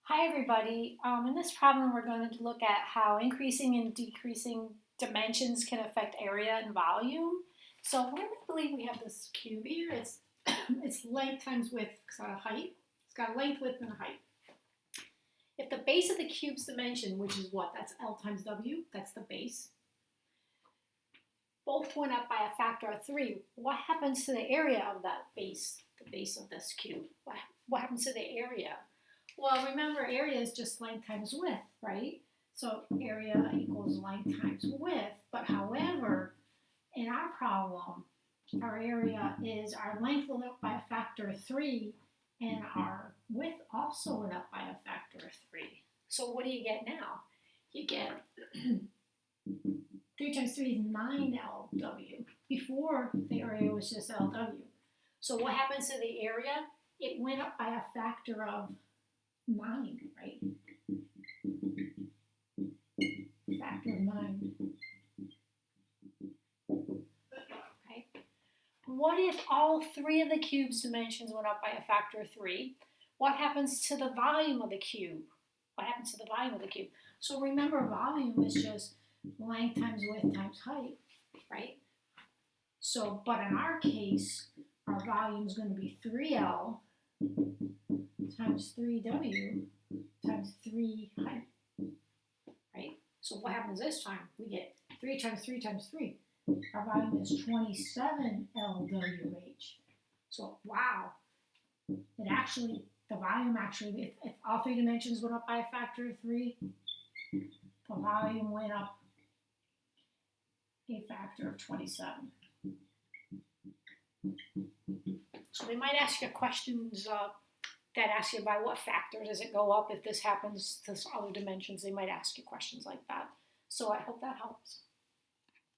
Hi everybody. In this problem we're going to look at how increasing and decreasing dimensions can affect area and volume. So we're going to believe we have this cube here. It's it's length times width, it's got a height. It's got a length, width, and a height. If the base of the cube's dimension, which is what? That's L times W, that's the base. Both went up by a factor of 3. What happens to the area of that base, the base of this cube? What happens to the area? Well, remember, area is just length times width, right? So area equals length times width. But however, in our problem, our area is our length went up by a factor of 3, and our width also went up by a factor of 3. So what do you get now? You get 3 times 3 is 9LW. Before, the area was just LW. So what happens to the area? It went up by a factor of 9, right? Factor of 9. Okay. What if all 3 of the cube's dimensions went up by a factor of 3? What happens to the volume of the cube? What happens to the volume of the cube? So remember, volume is just length times width times height, right? So, but in our case, our volume is going to be 3L times 3W times 3 height, right? So what happens this time? We get 3 times 3 times 3. Our volume is 27 LWH. So wow, the volume actually, if all 3 dimensions went up by a factor of 3, the volume went up a factor of 27. So they might ask you questions that ask you by what factor does it go up if this happens to other dimensions. They might ask you questions like that. So I hope that helps.